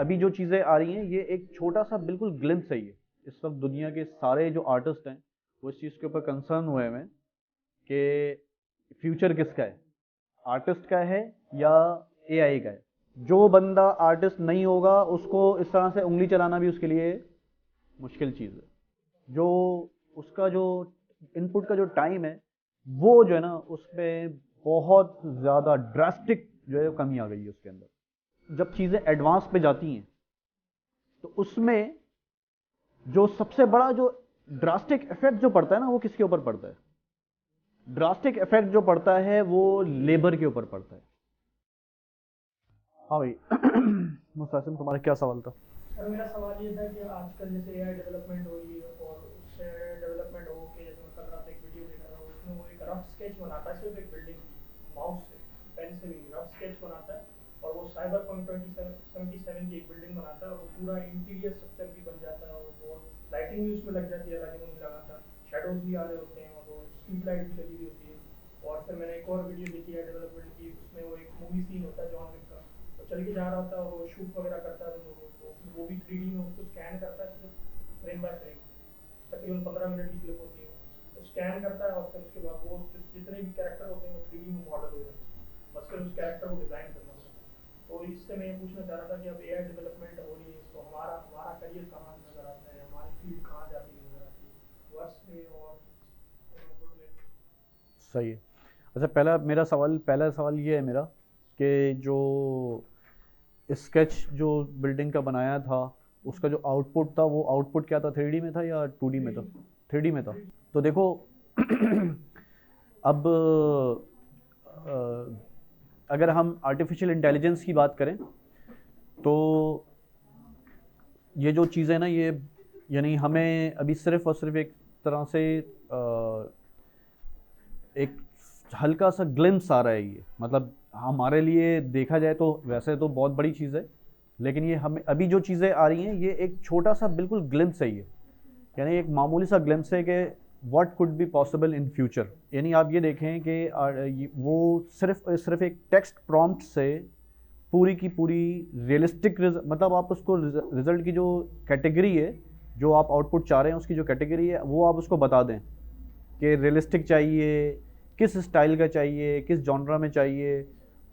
अभी जो चीज़ें आ रही हैं ये एक छोटा सा बिल्कुल ग्लिम्स है ये। इस वक्त दुनिया के सारे जो आर्टिस्ट हैं वो इस चीज़ के ऊपर कंसर्न हुए हैं कि फ्यूचर किसका है, आर्टिस्ट का है या एआई का है। जो बंदा आर्टिस्ट नहीं होगा उसको इस तरह से उंगली चलाना भी उसके लिए मुश्किल चीज़ है। जो उसका जो इनपुट का जो टाइम है वो जो है ना उसमें बहुत ज़्यादा ड्रास्टिक जो है कमी आ गई है उसके अंदर। जब चीज़ें एडवांस पे जाती हैं तो उसमें जो सबसे बड़ा जो ड्रास्टिक इफेक्ट जो पड़ता है ना वो किसके ऊपर पड़ता है? ड्रास्टिक इफेक्ट जो पड़ता है वो लेबर के ऊपर पड़ता है। हाँ भाई मुस्तासिम तुम्हारा क्या सवाल था? सर मेरा सवाल ये था कि आजकल जैसे एआई डेवलपमेंट हो रही है और उससे डेवलपमेंट हो के जैसे मैं कल रात एक वीडियो देख रहा था उसमें वो एक रफ स्केच बनाता है सिर्फ एक बिल्डिंग की माउस से पेन से भी रफ स्केच बनाता है और वो साइबर पॉइंट 2077 की एक बिल्डिंग बनाता है और वो पूरा इंटीरियर स्ट्रक्चर भी बन जाता है और बहुत लाइटिंग भी उसमें लग जाती है, हालांकि वो नहीं लगाता, शेडोज भी आ रहे होते हैं और वो स्ट्रीट लाइट भी लगी हुई होती है। और फिर मैंने एक और वीडियो देखी है डेवलपमेंट की, उसमें वो एक मूवी सीन होता है जॉन विक का, तो चल के जा रहा होता है और वो शूट वगैरह करता है तो वो भी 3D में उसको स्कैन करता है सिर्फ फ्रेम बाय फ्रेम, तकरीबन 15 मिनट की क्लिप होती है, तो स्कैन करता है और फिर उसके बाद वो जितने भी कैरेक्टर होते हैं वो 3D में मॉडल हो जाते हैं, बस फिर उस कैरेक्टर को डिज़ाइन करना होता है। तो इससे मैं ये पूछना चाह रहा था कि अब एआई डेवलपमेंट हो रही है तो हमारा हमारा करियर कहाँ नज़र आता है, हमारी फील्ड कहाँ जाती है नज़र आती है, वर्स में और गुड में। सही है। अच्छा, पहला सवाल ये है मेरा कि जो स्केच जो बिल्डिंग का बनाया था उसका जो आउटपुट था वो आउटपुट क्या था, 3D में था या 2D में था? 3D में था। तो देखो अब अगर हम आर्टिफिशियल इंटेलिजेंस की बात करें तो ये जो चीज़ें ना ये यानी हमें अभी सिर्फ और सिर्फ एक तरह से एक हल्का सा ग्लिम्स आ रहा है ये, मतलब हमारे लिए देखा जाए तो वैसे तो बहुत बड़ी चीज़ है, लेकिन ये हमें अभी जो चीज़ें आ रही हैं ये एक छोटा सा बिल्कुल ग्लिम्स है ये, यानी एक मामूली सा ग्लिम्स है कि what could be possible in future. यानी आप ये देखें कि वो सिर्फ सिर्फ एक टेक्स्ट प्रॉम्प्ट से पूरी की पूरी रियलिस्टिक मतलब आप उसको रिजल्ट की जो कैटेगरी है, जो आप आउटपुट चाह रहे हैं उसकी जो कैटेगरी है वो आप उसको बता दें कि रियलिस्टिक चाहिए, किस स्टाइल का चाहिए, किस जॉनरा में चाहिए,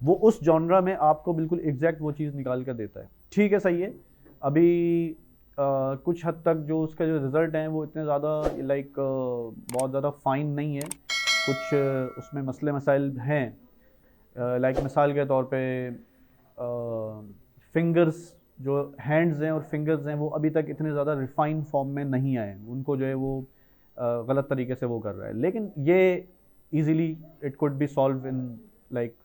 वो उस जॉनरा में आपको बिल्कुल एग्जैक्ट वो चीज़ निकाल कर देता है। ठीक है, सही है। अभी कुछ हद तक जो उसका जो रिज़ल्ट हैं वो इतने ज़्यादा लाइक बहुत ज़्यादा फाइन नहीं है, कुछ उसमें मसले मसाइल हैं। लाइक मिसाल के तौर पे फिंगर्स, जो हैंड्स हैं और फिंगर्स हैं वो अभी तक इतने ज़्यादा रिफाइन फॉर्म में नहीं आए, उनको जो है वो गलत तरीके से वो कर रहा है, लेकिन ये easily it could be solve in like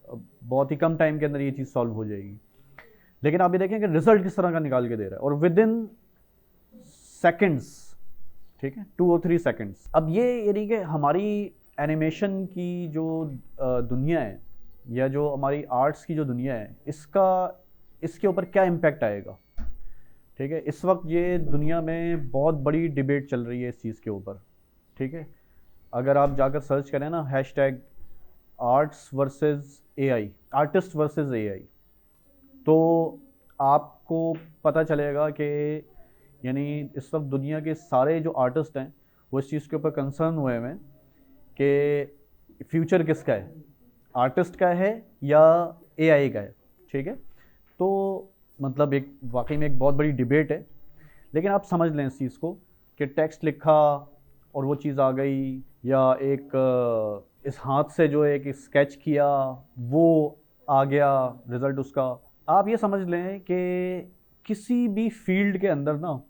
बहुत ही कम टाइम के अंदर ये चीज़ सॉल्व हो जाएगी। लेकिन आप ये देखें कि रिजल्ट किस तरह का निकाल के दे रहा है और विद इन सेकेंड्स, ठीक है, 2 और 3 सेकेंड्स। अब ये यानी कि हमारी एनिमेशन की जो दुनिया है या जो हमारी आर्ट्स की जो दुनिया है इसका इसके ऊपर क्या इम्पैक्ट आएगा? ठीक है, इस वक्त ये दुनिया में बहुत बड़ी डिबेट चल रही है इस चीज़ के ऊपर। ठीक है, अगर आप जाकर सर्च करें ना hashtag arts versus AI, artist versus AI, तो आपको पता चलेगा कि यानी इस वक्त दुनिया के सारे जो आर्टिस्ट हैं वो इस चीज़ के ऊपर कंसर्न हुए हैं कि फ्यूचर किसका है, आर्टिस्ट का है या एआई का है। ठीक है, तो मतलब एक वाकई में एक बहुत बड़ी डिबेट है, लेकिन आप समझ लें इस चीज़ को कि टेक्स्ट लिखा और वो चीज़ आ गई, या एक इस हाथ से जो एक स्केच किया वो आ गया रिज़ल्ट उसका। आप ये समझ लें कि किसी भी फील्ड के अंदर ना,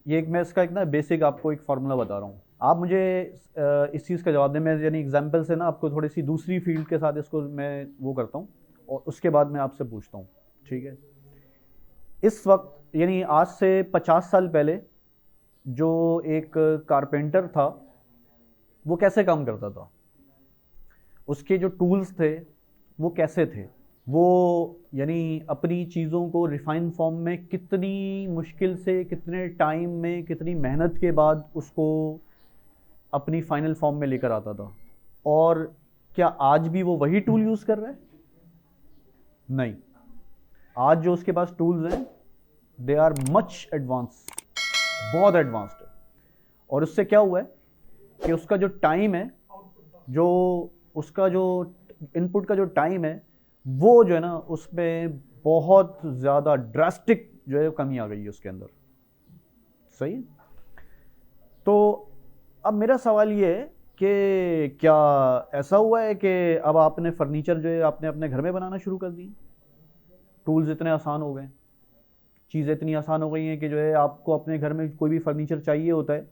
ये एक मैं इसका एक ना बेसिक आपको एक फार्मूला बता रहा हूँ, आप मुझे इस चीज़ का जवाब दें। मैं यानी एग्जांपल से ना आपको थोड़ी सी दूसरी फील्ड के साथ इसको मैं वो करता हूँ और उसके बाद मैं आपसे पूछता हूँ। ठीक है, इस वक्त यानी आज से 50 साल पहले जो एक कारपेंटर था वो कैसे काम करता था, उसके जो टूल्स थे वो कैसे थे, वो यानी अपनी चीज़ों को रिफाइन फॉर्म में कितनी मुश्किल से, कितने टाइम में, कितनी मेहनत के बाद उसको अपनी फाइनल फॉर्म में लेकर आता था। और क्या आज भी वो वही टूल यूज़ कर रहा है? नहीं। आज जो उसके पास टूल्स हैं दे आर मच एडवांस, बहुत एडवांस्ड है। और उससे क्या हुआ है कि उसका जो टाइम है, जो उसका जो इनपुट का जो टाइम है, वो जो है ना उसमें बहुत ज़्यादा ड्रास्टिक जो है कमी आ गई है उसके अंदर। सही है। तो अब मेरा सवाल ये है कि क्या ऐसा हुआ है कि अब आपने फर्नीचर जो है आपने अपने घर में बनाना शुरू कर दी, टूल्स इतने आसान हो गए, चीज़ें इतनी आसान हो गई हैं कि जो है आपको अपने घर में कोई भी फर्नीचर चाहिए होता है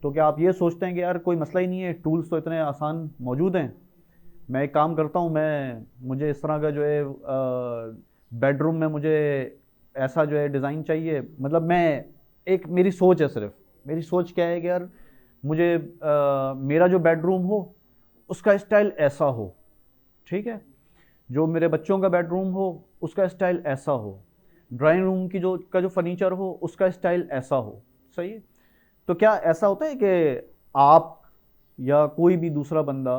तो क्या आप ये सोचते हैं कि यार कोई मसला ही नहीं है, टूल्स तो इतने आसान मौजूद हैं, मैं एक काम करता हूँ, मुझे इस तरह का जो है बेडरूम में मुझे ऐसा जो है डिज़ाइन चाहिए, मतलब मैं एक मेरी सोच है, सिर्फ मेरी सोच क्या है कि यार मुझे मेरा जो बेडरूम हो उसका स्टाइल ऐसा हो, ठीक है, जो मेरे बच्चों का बेडरूम हो उसका स्टाइल ऐसा हो, ड्राइंग रूम की जो फर्नीचर हो उसका स्टाइल ऐसा हो। सही है। तो क्या ऐसा होता है कि आप या कोई भी दूसरा बंदा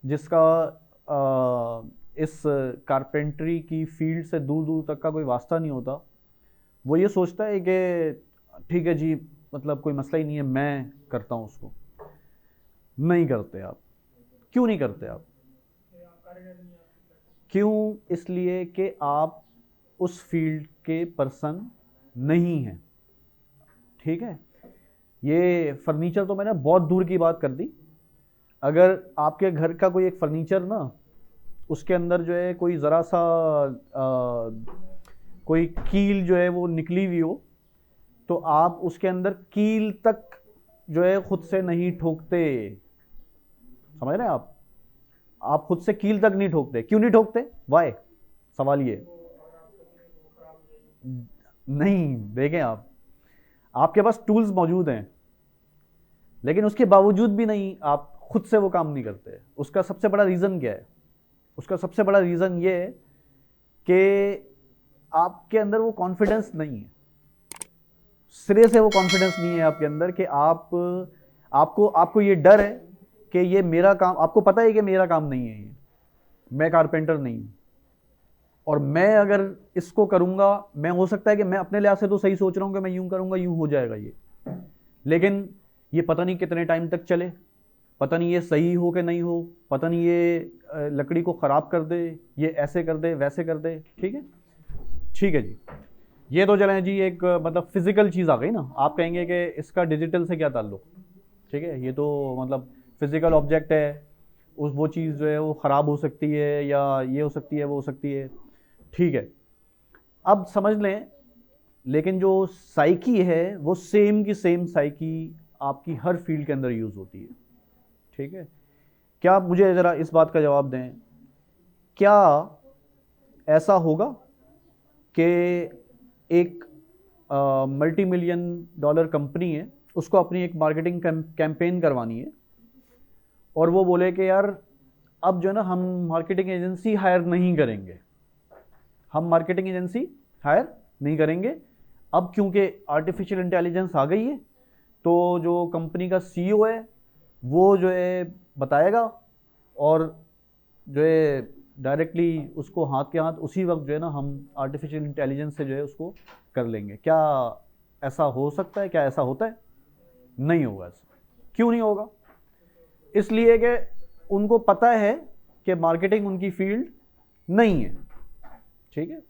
जिसका इस कारपेंट्री की फील्ड से दूर दूर तक का कोई वास्ता नहीं होता, वो ये सोचता है कि ठीक है जी, मतलब कोई मसला ही नहीं है, मैं करता हूँ उसको? नहीं करते आप। क्यों नहीं करते आप? क्यों? इसलिए कि आप उस फील्ड के पर्सन नहीं हैं। ठीक है। ये फर्नीचर तो मैंने बहुत दूर की बात कर दी। अगर आपके घर का कोई एक फर्नीचर ना, उसके अंदर जो है कोई ज़रा सा कोई कील जो है वो निकली हुई हो, तो आप उसके अंदर कील तक जो है खुद से नहीं ठोकते। समझ रहे हैं आप खुद से कील तक नहीं ठोकते। क्यों नहीं ठोकते? वाई? सवाल ये नहीं। देखें, आपके पास टूल्स मौजूद हैं, लेकिन उसके बावजूद भी नहीं, आप खुद से वो काम नहीं करते। उसका सबसे बड़ा रीज़न क्या है? उसका सबसे बड़ा रीज़न ये है कि आपके अंदर वो कॉन्फिडेंस नहीं है, सिरे से वो कॉन्फिडेंस नहीं है आपके अंदर कि आपको ये डर है कि ये मेरा काम, आपको पता है कि मेरा काम नहीं है, ये मैं कारपेंटर नहीं हूँ, और मैं अगर इसको करूँगा, मैं हो सकता है कि मैं अपने लिहाज से तो सही सोच रहा हूँ कि मैं यूँ करूँगा यूँ हो जाएगा ये, लेकिन ये पता नहीं कितने टाइम तक चले, पता नहीं ये सही हो कि नहीं हो, पता नहीं ये लकड़ी को ख़राब कर दे, ये ऐसे कर दे वैसे कर दे। ठीक है, ठीक है जी। ये तो चलें जी, एक मतलब फिज़िकल चीज़ आ गई ना। आप कहेंगे कि इसका डिजिटल से क्या ताल्लुक़? ठीक है, ये तो मतलब फिज़िकल ऑब्जेक्ट है, वो चीज़ जो है वो ख़राब हो सकती है, या ये हो सकती है, वो हो सकती है। ठीक है, अब समझ लें, लेकिन जो साइकी है वो सेम की सेम साइकी आपकी हर फील्ड के अंदर यूज़ होती है। ठीक है, क्या आप मुझे ज़रा इस बात का जवाब दें, क्या ऐसा होगा कि एक मल्टी मिलियन डॉलर कंपनी है, उसको अपनी एक मार्केटिंग कैंपेन करवानी है, और वो बोले कि यार अब जो है ना हम मार्केटिंग एजेंसी हायर नहीं करेंगे, हम मार्केटिंग एजेंसी हायर नहीं करेंगे अब, क्योंकि आर्टिफिशियल इंटेलिजेंस आ गई है, तो जो कंपनी का सीईओ है वो जो है बताएगा, और जो है डायरेक्टली उसको हाथ के हाथ उसी वक्त जो है ना हम आर्टिफिशियल इंटेलिजेंस से जो है उसको कर लेंगे। क्या ऐसा हो सकता है? क्या ऐसा होता है? नहीं होगा। ऐसा क्यों नहीं होगा? इसलिए कि उनको पता है कि मार्केटिंग उनकी फील्ड नहीं है। ठीक है,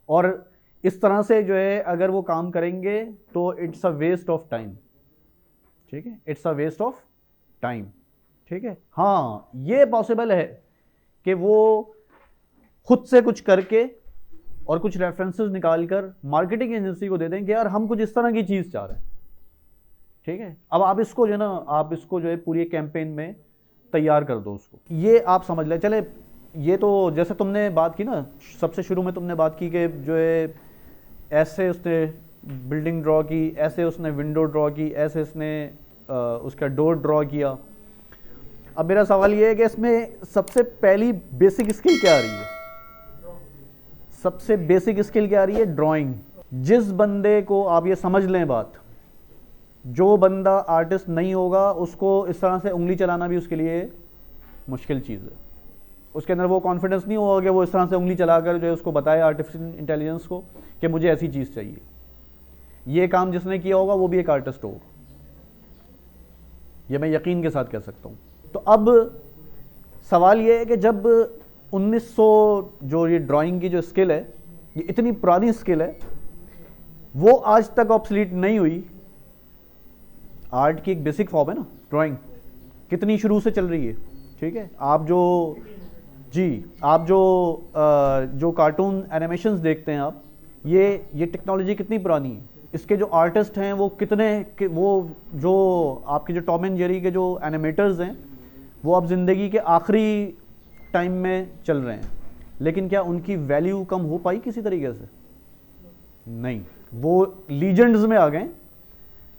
और इस तरह से जो है अगर वो काम करेंगे तो it's a waste of time. ठीक है, it's a waste of time. ठीक है, हाँ ये पॉसिबल है कि वो खुद से कुछ करके और कुछ रेफरेंसेस निकाल कर मार्केटिंग एजेंसी को दे दें कि यार हम कुछ इस तरह की चीज़ चाह रहे हैं। ठीक है, अब आप इसको जो है ना, आप इसको जो है पूरी कैंपेन में तैयार कर दो उसको। ये आप समझ लें। चले, ये तो जैसे तुमने बात की ना, सबसे शुरू में तुमने बात की कि जो है ऐसे उसने बिल्डिंग ड्रॉ की, ऐसे उसने विंडो ड्रॉ की, ऐसे उसने उसका डोर ड्रॉ किया। अब मेरा सवाल ये है कि इसमें सबसे पहली बेसिक स्किल क्या आ रही है? सबसे बेसिक स्किल क्या आ रही है? ड्राइंग। जिस बंदे को, आप ये समझ लें बात, जो बंदा आर्टिस्ट नहीं होगा उसको इस तरह से उंगली चलाना भी उसके लिए मुश्किल चीज़ है। उसके अंदर वो कॉन्फिडेंस नहीं होगा कि वो इस तरह से उंगली चलाकर जो है उसको बताए आर्टिफिशियल इंटेलिजेंस को कि मुझे ऐसी चीज़ चाहिए। ये काम जिसने किया होगा वो भी एक आर्टिस्ट होगा, ये मैं यकीन के साथ कह सकता हूँ। तो अब सवाल ये है कि जब 1900 जो ये ड्राइंग की जो स्किल है, ये इतनी पुरानी स्किल है, वो आज तक ऑब्सलीट नहीं हुई। आर्ट की एक बेसिक फॉर्म है ना ड्राइंग, कितनी शुरू से चल रही है, ठीक है। आप जो कार्टून एनिमेशंस देखते हैं आप, ये टेक्नोलॉजी कितनी पुरानी है। इसके जो आर्टिस्ट हैं वो वो जो आपके जो टॉम एंड जेरी के जो एनिमेटर्स हैं वो अब ज़िंदगी के आखिरी टाइम में चल रहे हैं, लेकिन क्या उनकी वैल्यू कम हो पाई किसी तरीके से? नहीं, वो लीजेंड्स में आ गए,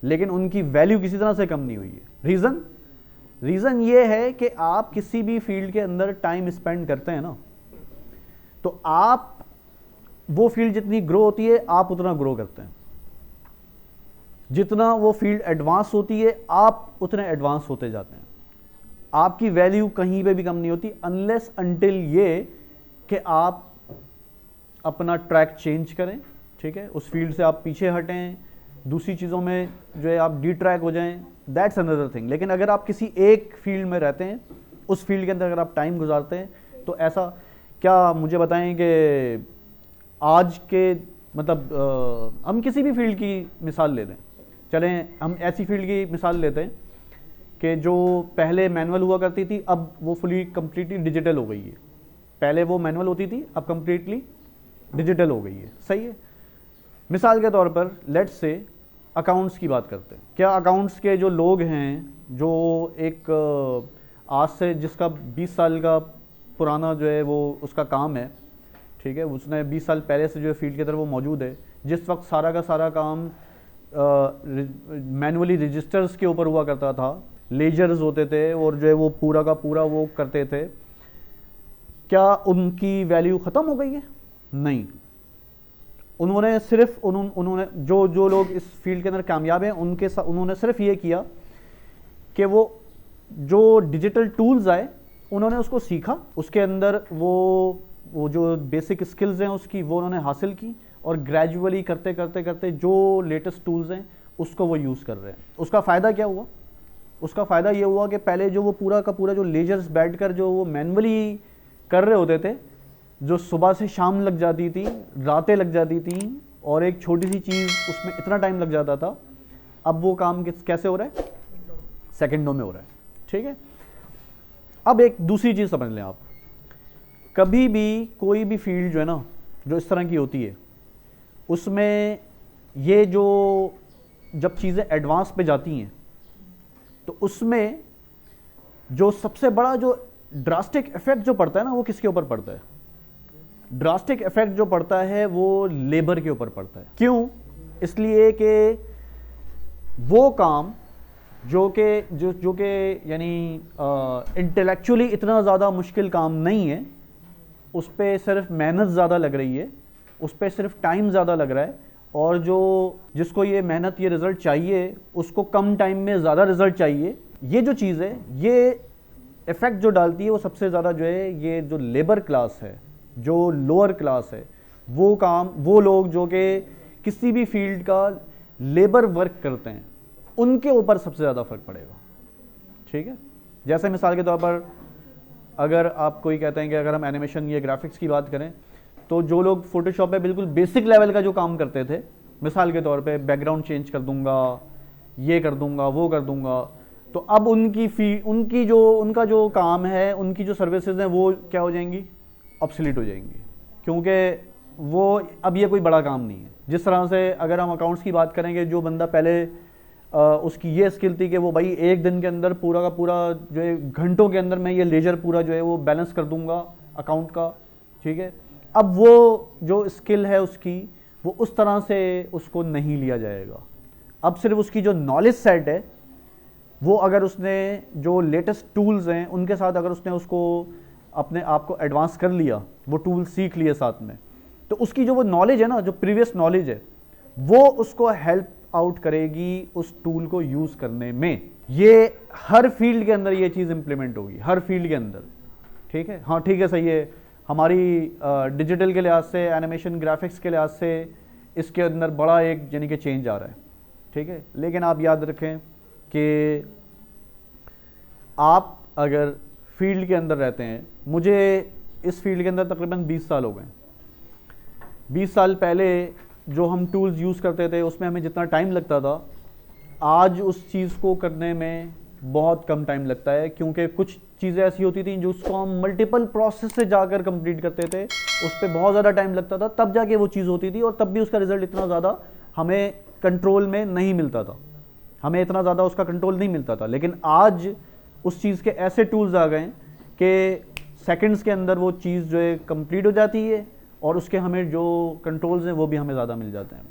लेकिन उनकी वैल्यू किसी तरह से कम नहीं हुई है। रीज़न ये है कि आप किसी भी फील्ड के अंदर टाइम स्पेंड करते हैं ना, तो आप वो फील्ड जितनी ग्रो होती है आप उतना ग्रो करते हैं, जितना वो फील्ड एडवांस होती है आप उतने एडवांस होते जाते हैं। आपकी वैल्यू कहीं पे भी कम नहीं होती अनलेस अनटिल ये कि आप अपना ट्रैक चेंज करें, ठीक है, उस फील्ड से आप पीछे हटें, दूसरी चीज़ों में जो है आप डी ट्रैक हो जाएं, दैट्स अनदर थिंग। लेकिन अगर आप किसी एक फील्ड में रहते हैं, उस फील्ड के अंदर अगर आप टाइम गुजारते हैं, तो ऐसा क्या मुझे बताएं कि आज के मतलब हम किसी भी फील्ड की मिसाल ले लें, चलें हम ऐसी फील्ड की मिसाल लेते हैं कि जो पहले मैनुअल हुआ करती थी अब वो फुली कम्प्लीटली डिजिटल हो गई है। पहले वो मैनुअल होती थी, अब कम्प्लीटली डिजिटल हो गई है, सही है। मिसाल के तौर पर लेट्स से अकाउंट्स की बात करते हैं। क्या अकाउंट्स के जो लोग हैं, जो एक आज से जिसका 20 साल का पुराना जो है वो उसका काम है, ठीक है, उसने 20 साल पहले से जो है फील्ड के अंदर वो मौजूद है, जिस वक्त सारा का सारा काम मैनुअली रजिस्टर्स के ऊपर हुआ करता था, लेजर्स होते थे और जो है वो पूरा का पूरा वो करते थे, क्या उनकी वैल्यू ख़त्म हो गई है? नहीं, उन्होंने सिर्फ उन्होंने जो लोग इस फील्ड के अंदर कामयाब हैं उनके साथ उन्होंने सिर्फ ये किया कि वो जो डिजिटल टूल्स आए उन्होंने उसको सीखा, उसके अंदर वो जो बेसिक स्किल्स हैं उसकी वो उन्होंने हासिल की, और ग्रेजुअली करते करते करते जो लेटेस्ट टूल्स हैं उसको वो यूज़ कर रहे हैं। उसका फ़ायदा क्या हुआ? उसका फ़ायदा ये हुआ कि पहले जो वो पूरा का पूरा जो लेजर्स बैठकर जो वो मैनुअली कर रहे होते थे, जो सुबह से शाम लग जाती थी, रातें लग जाती थी, और एक छोटी सी चीज़ उसमें इतना टाइम लग जाता था, अब वो काम कैसे हो रहा है? सेकंडों में हो रहा है, ठीक है। अब एक दूसरी चीज़ समझ लें आप, कभी भी कोई भी फील्ड जो है ना जो इस तरह की होती है, उसमें ये जो जब चीज़ें एडवांस पे जाती हैं तो उसमें जो सबसे बड़ा जो ड्रास्टिक इफेक्ट जो पड़ता है ना वो किसके ऊपर पड़ता है? ड्रास्टिक इफेक्ट जो पड़ता है वो लेबर के ऊपर पड़ता है। क्यों? इसलिए कि वो काम जो कि यानी इंटेलेक्चुअली इतना ज़्यादा मुश्किल काम नहीं है, उस पर सिर्फ मेहनत ज़्यादा लग रही है, उस पर सिर्फ टाइम ज़्यादा लग रहा है, और जिसको ये मेहनत ये रिज़ल्ट चाहिए उसको कम टाइम में ज़्यादा रिज़ल्ट चाहिए। ये जो चीज़ है ये इफ़ेक्ट जो डालती है वो सबसे ज़्यादा जो है ये जो लेबर क्लास है, जो लोअर क्लास है, वो लोग जो कि किसी भी फील्ड का लेबर वर्क करते हैं उनके ऊपर सबसे ज़्यादा फ़र्क पड़ेगा, ठीक है। जैसे मिसाल के तौर पर अगर आप कोई कहते हैं कि अगर हम एनिमेशन या ग्राफिक्स की बात करें, तो जो लोग फोटोशॉप पे बिल्कुल बेसिक लेवल का जो काम करते थे, मिसाल के तौर पे बैकग्राउंड चेंज कर दूंगा, ये कर दूंगा, वो कर दूंगा, तो अब उनका जो काम है, उनकी जो सर्विसेज हैं वो क्या हो जाएंगी? ऑब्सोलीट हो जाएंगी, क्योंकि वो अब ये कोई बड़ा काम नहीं है। जिस तरह से अगर हम अकाउंट्स की बात करेंगे, जो बंदा पहले उसकी ये स्किल थी कि वो भाई एक दिन के अंदर पूरा का पूरा जो है घंटों के अंदर मैं ये लेजर पूरा जो है वो बैलेंस कर दूंगा अकाउंट का, ठीक है, अब वो जो स्किल है उसकी वो उस तरह से उसको नहीं लिया जाएगा। अब सिर्फ उसकी जो नॉलेज सेट है वो अगर उसने जो लेटेस्ट टूल्स हैं उनके साथ अगर उसने उसको अपने आप को एडवांस कर लिया, वो टूल सीख लिए साथ में, तो उसकी जो वो नॉलेज है ना, जो प्रीवियस नॉलेज है, वो उसको हेल्प आउट करेगी उस टूल को यूज़ करने में। ये हर फील्ड के अंदर ये चीज़ इंप्लीमेंट होगी, हर फील्ड के अंदर, ठीक है, हाँ ठीक है, सही है। हमारी डिजिटल के लिहाज से, एनिमेशन ग्राफिक्स के लिहाज से इसके अंदर बड़ा एक यानी कि चेंज आ रहा है, ठीक है। लेकिन आप याद रखें कि आप अगर फील्ड के अंदर रहते हैं, मुझे इस फील्ड के अंदर तकरीबन 20 साल हो गए। 20 साल पहले जो हम टूल्स यूज़ करते थे उसमें हमें जितना टाइम लगता था, आज उस चीज़ को करने में बहुत कम टाइम लगता है, क्योंकि कुछ चीज़ें ऐसी होती थी जो उसको हम मल्टीपल प्रोसेस से जाकर कंप्लीट करते थे, उस पर बहुत ज़्यादा टाइम लगता था, तब जाके वो चीज़ होती थी, और तब भी उसका रिजल्ट इतना ज़्यादा हमें कंट्रोल में नहीं मिलता था, हमें इतना ज़्यादा उसका कंट्रोल नहीं मिलता था। लेकिन आज उस चीज़ के ऐसे टूल्स आ गए कि सेकंड्स के अंदर वो चीज़ जो है कंप्लीट हो जाती है, और उसके हमें जो कंट्रोल्स हैं वो भी हमें ज़्यादा मिल जाते हैं।